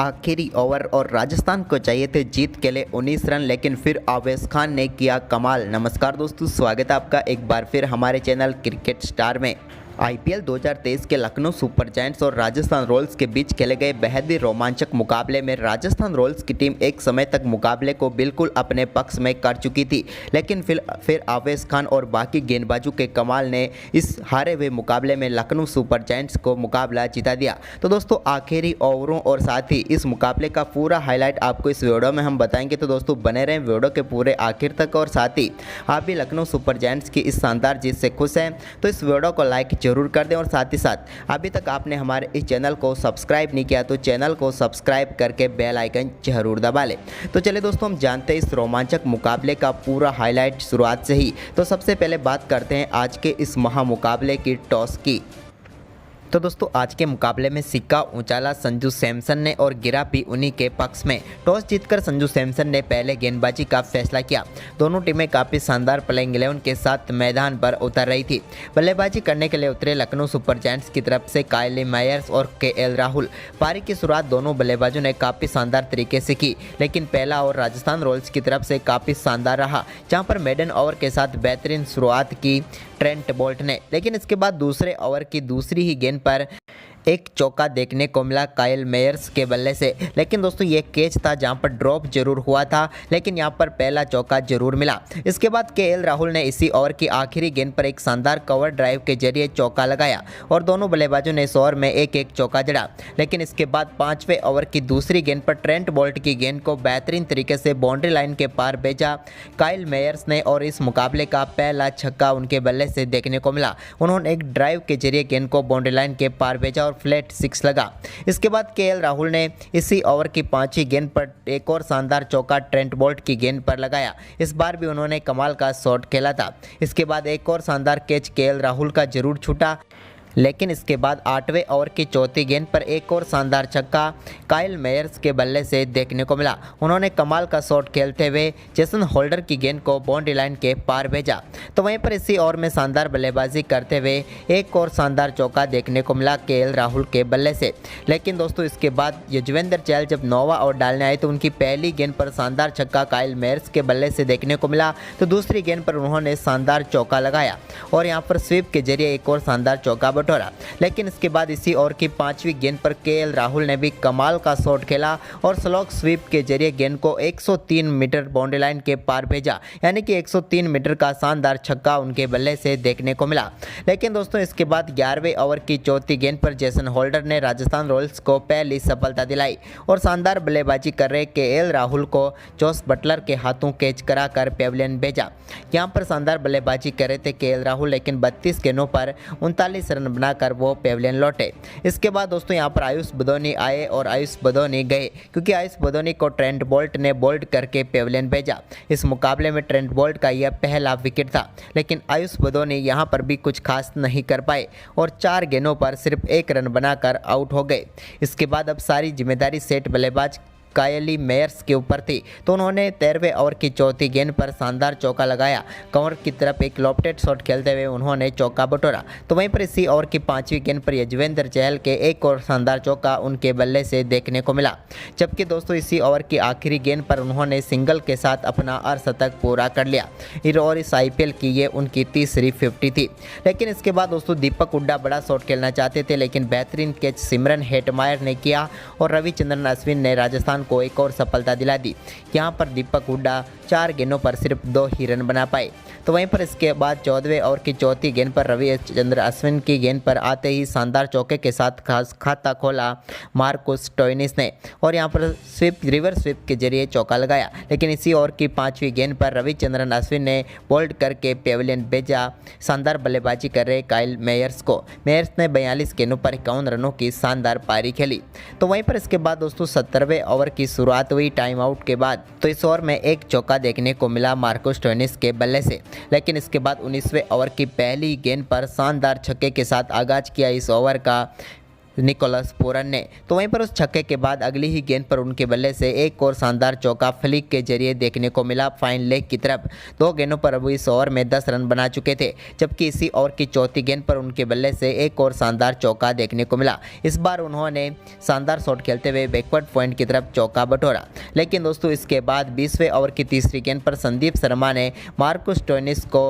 आखिरी ओवर और राजस्थान को चाहिए थे जीत के लिए 19 रन, लेकिन फिर आवेश खान ने किया कमाल। नमस्कार दोस्तों, स्वागत है आपका एक बार फिर हमारे चैनल क्रिकेट स्टार में। आईपीएल 2023 के लखनऊ सुपर जायंट्स और राजस्थान रॉयल्स के बीच खेले गए बेहद ही रोमांचक मुकाबले में राजस्थान रॉयल्स की टीम एक समय तक मुकाबले को बिल्कुल अपने पक्ष में कर चुकी थी, लेकिन फिर आवेश खान और बाकी गेंदबाजों के कमाल ने इस हारे हुए मुकाबले में लखनऊ सुपर जायंट्स को मुकाबला जिता दिया। तो दोस्तों, आखिरी ओवरों और साथ ही इस मुकाबले का पूरा हाईलाइट आपको इस वीडियो में हम बताएंगे। तो दोस्तों, बने रहें वीडियो के पूरे आखिर तक। और साथ ही आप भी लखनऊ सुपर जायंट्स की इस शानदार जीत से खुश हैं तो इस वीडियो को लाइक जरूर कर दें। और साथ ही साथ अभी तक आपने हमारे इस चैनल को सब्सक्राइब नहीं किया तो चैनल को सब्सक्राइब करके बेल आइकन जरूर दबा लें। तो चलिए दोस्तों, हम जानते हैं इस रोमांचक मुकाबले का पूरा हाईलाइट शुरुआत से ही। तो सबसे पहले बात करते हैं आज के इस महामुकाबले की टॉस की। तो दोस्तों, आज के मुकाबले में सिक्का उछाला संजू सैमसन ने और गिरा भी उन्हीं के पक्ष में। टॉस जीतकर संजू सैमसन ने पहले गेंदबाजी का फैसला किया। दोनों टीमें काफ़ी शानदार प्लेइंग 11 के साथ मैदान पर उतर रही थी। बल्लेबाजी करने के लिए उतरे लखनऊ सुपर जायंट्स की तरफ से काइल मेयर्स और केएल राहुल। पारी की शुरुआत दोनों बल्लेबाजों ने काफ़ी शानदार तरीके से की, लेकिन पहला ओवर राजस्थान रॉयल्स की तरफ से काफ़ी शानदार रहा, जहां पर मेडन ओवर के साथ बेहतरीन शुरुआत की ट्रेंट बोल्ट ने, लेकिन इसके बाद दूसरे ओवर की दूसरी ही गेंद पर एक चौका देखने को मिला काइल मेयर्स के बल्ले से। लेकिन दोस्तों, ये कैच था जहां पर ड्रॉप जरूर हुआ था, लेकिन यहां पर पहला चौका जरूर मिला। इसके बाद केएल राहुल ने इसी ओवर की आखिरी गेंद पर एक शानदार कवर ड्राइव के जरिए चौका लगाया और दोनों बल्लेबाजों ने इस ओवर में एक एक चौका जड़ा। लेकिन इसके बाद पांचवें ओवर की दूसरी गेंद पर ट्रेंट बोल्ट की गेंद को बेहतरीन तरीके से बाउंड्री लाइन के पार भेजा काइल मेयर्स ने और इस मुकाबले का पहला छक्का उनके बल्ले से देखने को मिला। उन्होंने एक ड्राइव के जरिए गेंद को बाउंड्री लाइन के पार भेजा फ्लैट 6 लगा। इसके बाद केएल राहुल ने इसी ओवर की पांचवी गेंद पर एक और शानदार चौका ट्रेंट बोल्ट की गेंद पर लगाया। इस बार भी उन्होंने कमाल का शॉट खेला था। इसके बाद एक और शानदार कैच केएल राहुल का जरूर छूटा, लेकिन इसके बाद आठवें ओवर की चौथी गेंद पर एक और शानदार छक्का काइल मेयर्स के बल्ले से देखने को मिला। उन्होंने कमाल का शॉट खेलते हुए जेसन होल्डर की गेंद को बाउंड्री लाइन के पार भेजा। तो वहीं पर इसी ओवर में शानदार बल्लेबाजी करते हुए एक और शानदार चौका देखने को मिला केएल राहुल के बल्ले से। लेकिन दोस्तों, इसके बाद युजवेंद्र चहल जब नौवां ओवर डालने आए तो उनकी पहली गेंद पर शानदार छक्का काइल मेयर्स के बल्ले से देखने को मिला, तो दूसरी गेंद पर उन्होंने शानदार चौका लगाया और यहाँ पर स्वीप के जरिए एक और शानदार चौका बटोरा। लेकिन इसके बाद इसी ओवर की पांचवी गेंद पर केएल राहुल ने भी कमाल का शॉट खेला और स्लॉग स्वीप के जरिए गेंद को 103 मीटर बाउंड्री लाइन के पार भेजा, यानी कि 103 मीटर का शानदार छक्का उनके बल्ले से देखने को मिला। लेकिन दोस्तों, इसके बाद 11वें ओवर की चौथी गेंद पर जेसन होल्डर ने राजस्थान रॉयल्स को पहली सफलता दिलाई और शानदार बल्लेबाजी कर रहे केएल राहुल को जोस बटलर के हाथों कैच कराकर पेविलियन भेजा। यहां पर शानदार बल्लेबाजी कर रहे थे केएल राहुल, लेकिन 32 गेंदों पर 39 रन बनाकर वो पेविलियन लौटे। इसके बाद दोस्तों, यहां पर आयुष बदौनी आए और आयुष बदौनी गए, क्योंकि आयुष बदौनी को ट्रेंट बोल्ट ने बोल्ड करके पेविलियन भेजा। इस मुकाबले में ट्रेंट बोल्ट का यह पहला विकेट था, लेकिन आयुष बदौनी यहां पर भी कुछ खास नहीं कर पाए और 4 गेंदों पर सिर्फ 1 रन बनाकर आउट हो गए। इसके बाद अब सारी जिम्मेदारी सेट बल्लेबाज काइल मेयर्स के ऊपर थी, तो उन्होंने 13वें ओवर की चौथी गेंद पर शानदार चौका लगाया। कवर की तरफ एक लॉफ्टेड शॉट खेलते हुए उन्होंने चौका बटोरा। तो वहीं पर इसी ओवर की पांचवी गेंद पर युजवेंद्र चहल के एक और शानदार चौका उनके बल्ले से देखने को मिला, जबकि दोस्तों इसी ओवर की आखिरी गेंद पर उन्होंने सिंगल के साथ अपना अर्धशतक पूरा कर लिया और इस आईपीएल की ये उनकी तीसरी 50 थी। लेकिन इसके बाद दोस्तों, दीपक हुड्डा बड़ा शॉट खेलना चाहते थे, लेकिन बेहतरीन कैच सिमरन हेटमायर ने किया और रविचंद्रन अश्विन ने राजस्थान को एक और सफलता दिला दी। यहां पर दीपक हुड्डा 4 गेंदों पर सिर्फ 2 ही रन बना पाए। तो वहीं पर इसके बाद 14वें ओवर की चौथी गेंद पर रविचंद्र अश्विन की गेंद पर आते ही शानदार चौके के साथ खास खाता खोला मार्कुस स्टोइनिस ने और यहां पर रिवर्स स्वीप के जरिए चौका लगाया। लेकिन इसी ओवर की पांचवी गेंद पर रविचंद्रन अश्विन ने बोल्ड करके पेविलियन भेजा। शानदार बल्लेबाजी कर रहे काइल मेयर्स को मेयर्स ने 42 गेंदों पर 51 रनों की शानदार पारी खेली। तो वहीं पर इसके बाद दोस्तों 17वें ओवर की शुरुआत हुई टाइम आउट के बाद। तो इस ओवर में एक चौका देखने को मिला मार्कुस स्टोइनिस के बल्ले से, लेकिन इसके बाद 19वें ओवर की पहली गेंद पर शानदार छक्के के साथ आगाज किया इस ओवर का निकोलस पूरन ने। तो वहीं पर उस छक्के के बाद अगली ही गेंद पर उनके बल्ले से एक और शानदार चौका फ्लिक के जरिए देखने को मिला फाइन लेग की तरफ। 2 गेंदों पर अब इस ओवर में 10 रन बना चुके थे, जबकि इसी ओवर की चौथी गेंद पर उनके बल्ले से एक और शानदार चौका देखने को मिला। इस बार उन्होंने शानदार शॉट खेलते हुए बैकवर्ड पॉइंट की तरफ चौका बटोरा। लेकिन दोस्तों इसके बाद 20वें ओवर की तीसरी गेंद पर संदीप शर्मा ने मार्कस स्टोइनिस को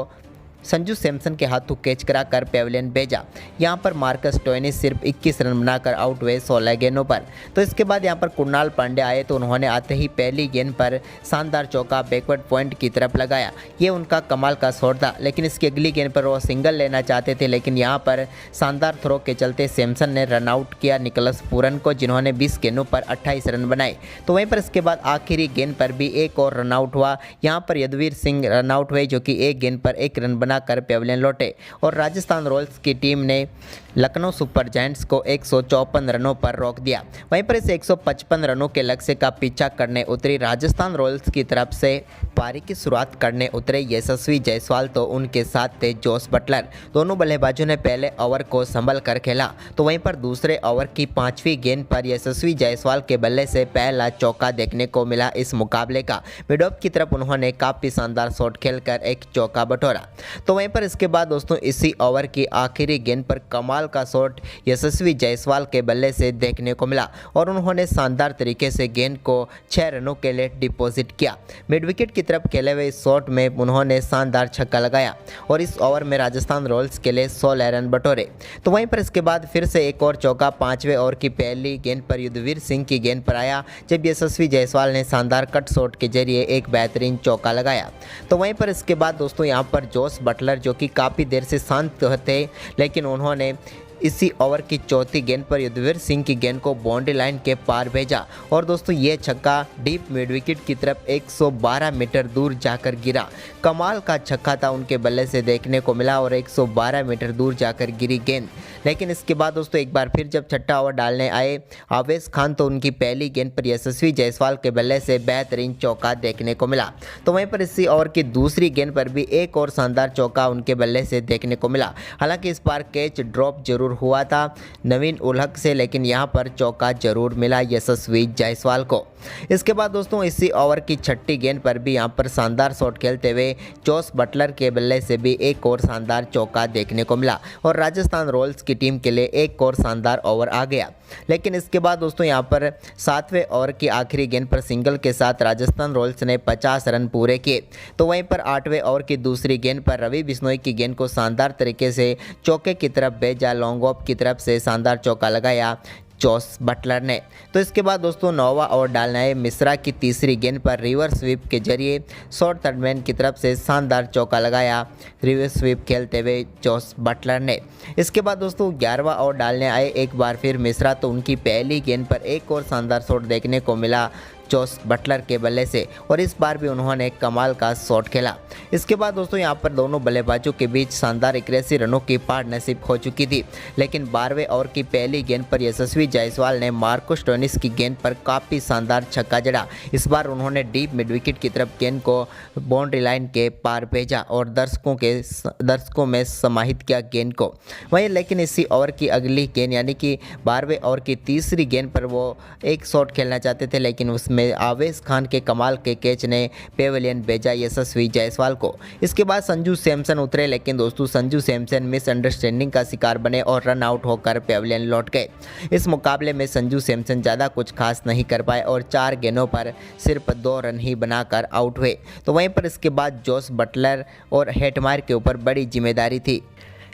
संजू सैमसन के हाथों कैच कराकर पेविलियन भेजा। यहां पर मार्कस स्टोइनिस सिर्फ 21 रन बनाकर आउट हुए 16 गेंदों पर। तो इसके बाद यहां पर कुणाल पांड्या आए तो उन्होंने आते ही पहली गेंद पर शानदार चौका बैकवर्ड पॉइंट की तरफ लगाया। ये उनका कमाल का शॉट था, लेकिन इसकी अगली गेंद पर वो सिंगल लेना चाहते थे, लेकिन यहाँ पर शानदार थ्रो के चलते सैमसन ने रन आउट किया निकोलस पूरन को, जिन्होंने 20 गेंदों पर 28 रन बनाए। तो वहीं पर इसके बाद आखिरी गेंद पर भी एक और रन आउट हुआ। यहाँ पर यदुवीर सिंह रन आउट हुए, जो कि एक गेंद पर एक रन कर पेविलियन लौटे और राजस्थान रॉयल्स की टीम ने लखनऊ सुपर जायंट्स को 154 रनों पर रोक दिया। वहीं पर इस 155 रनों के लक्ष्य का पीछा करने उतरी राजस्थान रॉयल्स की तरफ से पारी की शुरुआत करने उतरे यशस्वी जायसवाल, तो उनके साथ थे जोस बटलर। दोनों बल्लेबाजों ने पहले ओवर को संभल कर खेला। तो वहीं पर दूसरे ओवर की 5वीं गेंद पर यशस्वी जायसवाल के बल्ले से पहला चौका देखने को मिला इस मुकाबले का। मिड ऑफ की तरफ उन्होंने काफ़ी शानदार शॉट खेलकर एक चौका बटोरा। तो वहीं पर इसके बाद दोस्तों इसी ओवर की आखिरी गेंद पर कमाल का शॉट यशस्वी जायसवाल के बल्ले से देखने को मिला और उन्होंने शानदार तरीके से गेंद को 6 रनों के लिए डिपॉजिट किया। मिड विकेट की तरफ खेले हुए इस शॉट में उन्होंने शानदार छक्का लगाया और इस ओवर में राजस्थान रॉयल्स के लिए 16 रन बटोरे। तो वहीं पर इसके बाद फिर से एक और चौका 5वें ओवर की पहली गेंद पर युद्धवीर सिंह की गेंद पर आया, जब यशस्वी जायसवाल ने शानदार कट शॉट के जरिए एक बेहतरीन चौका लगाया। तो वहीं पर इसके बाद दोस्तों यहाँ पर जोस बटलर, जो कि काफ़ी देर से शांत थे, लेकिन उन्होंने इसी ओवर की चौथी गेंद पर युद्धवीर सिंह की गेंद को बाउंड्री लाइन के पार भेजा और दोस्तों ये छक्का डीप मिड विकेट की तरफ 112 मीटर दूर जाकर गिरा। कमाल का छक्का था उनके बल्ले से देखने को मिला और 112 मीटर दूर जाकर गिरी गेंद। लेकिन इसके बाद दोस्तों एक बार फिर जब छठा ओवर डालने आए आवेश खान, तो उनकी पहली गेंद पर यशस्वी जायसवाल के बल्ले से बेहतरीन चौका देखने को मिला। तो वहीं पर इसी ओवर की दूसरी गेंद पर भी एक और शानदार चौका उनके बल्ले से देखने को मिला। हालांकि इस बार कैच ड्रॉप जरूर हुआ था नवीन उलहक से, लेकिन यहां पर चौका जरूर मिला यशस्वी जायसवाल को। इसके बाद दोस्तों इसी ओवर की छठी गेंद पर भी यहां पर शानदार शॉट खेलते हुए जोस बटलर के बल्ले से भी एक और शानदार चौका देखने को मिला और राजस्थान रॉयल्स की टीम के लिए एक और शानदार ओवर आ गया। लेकिन इसके बाद दोस्तों यहां पर 7वें ओवर की आखिरी गेंद पर सिंगल के साथ राजस्थान रॉयल्स ने 50 रन पूरे किए। तो वहीं पर 8वें ओवर की दूसरी गेंद पर रवि बिश्नोई की गेंद को शानदार तरीके से चौके की तरफ भेजा, लॉन्ग ऑफ की तरफ से शानदार चौका लगाया जोस बटलर ने। तो इसके बाद दोस्तों 9वां ओवर डालना है मिश्रा की तीसरी गेंद पर रिवर्स स्वीप के जरिए शॉर्ट थर्ड मैन की तरफ से शानदार चौका लगाया रिवर्स स्वीप खेलते हुए जोस बटलर ने। इसके बाद दोस्तों 11वां ओवर डालने आए एक बार फिर मिश्रा, तो उनकी पहली गेंद पर एक और शानदार शॉट देखने को मिला जोस बटलर के बल्ले से और इस बार भी उन्होंने कमाल का शॉट खेला। इसके बाद दोस्तों यहां पर दोनों बल्लेबाजों के बीच शानदार 81 रनों की पार्टनरशिप हो चुकी थी, लेकिन 12वें ओवर की पहली गेंद पर यशस्वी जायसवाल ने मार्कस स्टोइनिस की गेंद पर काफ़ी शानदार छक्का जड़ा। इस बार उन्होंने डीप मिड विकेट की तरफ गेंद को बाउंड्री लाइन के पार भेजा और दर्शकों में समाहित किया गेंद को। वहीं लेकिन इसी ओवर की अगली गेंद यानी कि 12वें ओवर की तीसरी गेंद पर वो एक शॉट खेलना चाहते थे, लेकिन उसमें आवेश खान के कमाल के कैच ने पेविलियन भेजा यशस्वी जायसवाल को। इसके बाद संजू सैमसन उतरे, लेकिन दोस्तों संजू सैमसन मिसअंडरस्टैंडिंग का शिकार बने और रन आउट होकर पेविलियन लौट गए। इस मुकाबले में संजू सैमसन ज़्यादा कुछ खास नहीं कर पाए और 4 गेंदों पर सिर्फ 2 रन ही बनाकर आउट हुए। तो वहीं पर इसके बाद जोस बटलर और हेटमायर के ऊपर बड़ी जिम्मेदारी थी,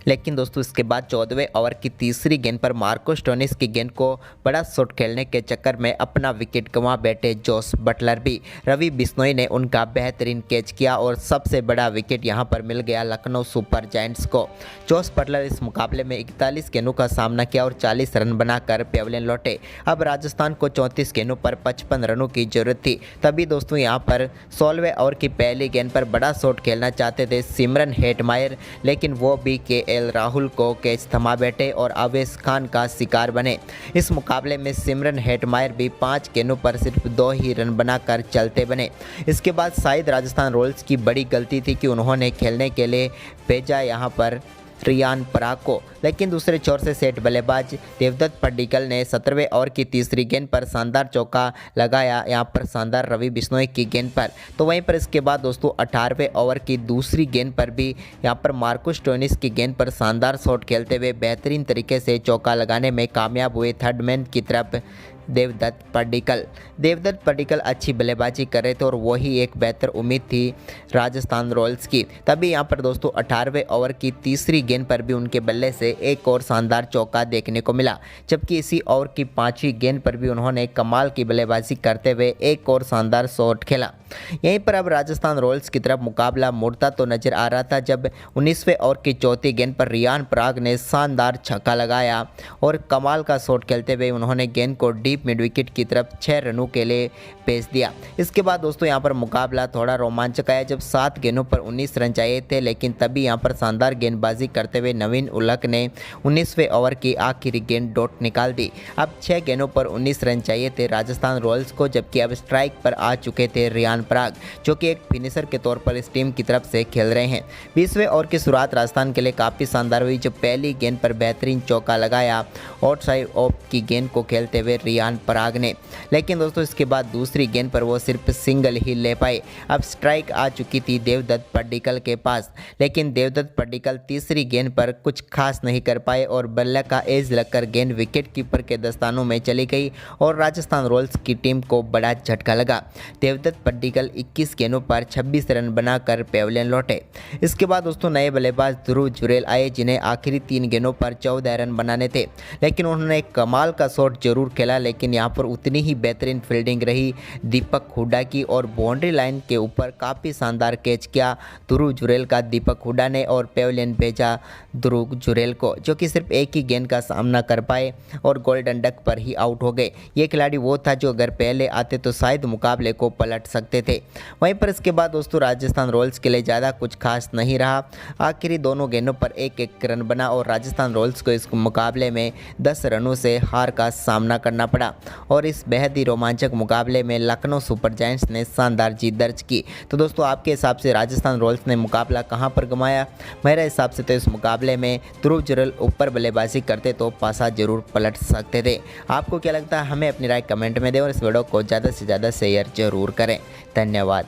लेकिन दोस्तों इसके बाद 14वें ओवर की तीसरी गेंद पर मार्कस स्टोइनिस की गेंद को बड़ा शॉट खेलने के चक्कर में अपना विकेट गंवा बैठे जोस बटलर भी। रवि बिश्नोई ने उनका बेहतरीन कैच किया और सबसे बड़ा विकेट यहां पर मिल गया लखनऊ सुपर जायंट्स को। जोस बटलर इस मुकाबले में 41 गेंदों का सामना किया और 40 रन बनाकर पेविलियन लौटे। अब राजस्थान को 34 गेंदों पर 55 रनों की जरूरत थी। तभी दोस्तों यहाँ पर 16वें ओवर की पहली गेंद पर बड़ा शॉट खेलना चाहते थे सिमरन हेटमायर, लेकिन वो भी KL राहुल को कैच थमा बैठे और आवेश खान का शिकार बने। इस मुकाबले में सिमरन हेटमायर भी 5 गेंदों पर सिर्फ 2 ही रन बनाकर चलते बने। इसके बाद शायद राजस्थान रॉयल्स की बड़ी गलती थी कि उन्होंने खेलने के लिए भेजा यहाँ पर रियान पराग को। लेकिन दूसरे छोर से सेट बल्लेबाज देवदत्त पड्डीकल ने 17वें ओवर की तीसरी गेंद पर शानदार चौका लगाया, यहाँ पर शानदार रवि बिश्नोई की गेंद पर। तो वहीं पर इसके बाद दोस्तों 18वें ओवर की दूसरी गेंद पर भी यहाँ पर मार्कस स्टोइनिस की गेंद पर शानदार शॉट खेलते हुए बेहतरीन तरीके से चौका लगाने में कामयाब हुए थर्ड मैन की तरफ देवदत्त पड्डीकल अच्छी बल्लेबाजी कर रहे थे और वही एक बेहतर उम्मीद थी राजस्थान रॉयल्स की। तभी यहाँ पर दोस्तों 18वें ओवर की तीसरी गेंद पर भी उनके बल्ले से एक और शानदार चौका देखने को मिला, जबकि इसी ओवर की 5वीं गेंद पर भी उन्होंने कमाल की बल्लेबाजी करते हुए एक और शानदार शॉट खेला। यहीं पर अब राजस्थान रॉयल्स की तरफ मुकाबला मुड़ता तो नजर आ रहा था जब 19वें ओवर की चौथी गेंद पर रियान पराग ने शानदार छक्का लगाया और कमाल का शॉट खेलते हुए उन्होंने गेंद को डीप मिड विकेट की तरफ 6 रनों के लिए भेज दिया। इसके बाद दोस्तों यहां पर मुकाबला थोड़ा रोमांचक आया जब 7 गेंदों पर 19 रन चाहिए थे, लेकिन तभी यहां पर शानदार गेंदबाजी करते हुए नवीन उलक ने 19वें ओवर की आखिरी गेंद डॉट निकाल दी। अब 6 गेंदों पर 19 रन चाहिए थे राजस्थान रॉयल्स को, जबकि अब स्ट्राइक पर आ चुके थे रियान पराग, जो कि एक फिनिशर के तौर पर इस टीम की तरफ से खेल रहे हैं। 20वें ओवर की शुरुआत राजस्थान के लिए काफ़ी शानदार हुई, जो पहली गेंद पर बेहतरीन चौका लगाया आउटसाइड ऑफ की गेंद को खेलते हुए रियान पराग ने। लेकिन दोस्तों इसके बाद दूसरी गेंद पर वो सिर्फ सिंगल ही ले पाए। अब स्ट्राइक आ चुकी थी देवदत्त पड्डीकल के पास, लेकिन देवदत्त पड्डीकल तीसरी गेंद पर कुछ खास नहीं कर पाए और बल्ले का एज लगकर गेंद विकेट कीपर के दस्तानों में चली गई और राजस्थान रॉयल्स की टीम को बड़ा झटका लगा। देवदत्त पड्डीकल 21 गेंदों पर 26 रन बनाकर पेविलियन लौटे। इसके बाद दोस्तों नए बल्लेबाज ध्रुव जुरेल आए, जिन्हें आखिरी 3 गेंदों पर 14 रन बनाने थे, लेकिन उन्होंने कमाल का शॉट जरूर खेला, लेकिन यहाँ पर उतनी ही बेहतरीन फील्डिंग रही दीपक हुड्डा की और बाउंड्री लाइन के ऊपर काफ़ी शानदार कैच किया ध्रुव जुरेल का दीपक हुड्डा ने और पेविलियन भेजा ध्रुव जुरेल को, जो कि सिर्फ एक ही गेंद का सामना कर पाए और गोल्डन डक पर ही आउट हो गए। ये खिलाड़ी वो था जो अगर पहले आते तो शायद मुकाबले को पलट सकते थे। वहीं पर इसके बाद दोस्तों राजस्थान रॉयल्स के लिए ज़्यादा कुछ खास नहीं रहा। आखिरी दोनों गेंदों पर एक एक रन बना और राजस्थान रॉयल्स को इस मुकाबले में 10 रनों से हार का सामना करना पड़ा और इस बेहद ही रोमांचक मुकाबले में लखनऊ सुपर जायंट्स ने शानदार जीत दर्ज की। तो दोस्तों आपके हिसाब से राजस्थान रॉयल्स ने मुकाबला कहां पर गंवाया? मेरे हिसाब से तो इस मुकाबले में ध्रुव जुरेल ऊपर बल्लेबाजी करते तो पासा जरूर पलट सकते थे। आपको क्या लगता है? हमें अपनी राय कमेंट में दें और इस वीडियो को ज़्यादा से ज़्यादा शेयर जरूर करें। धन्यवाद।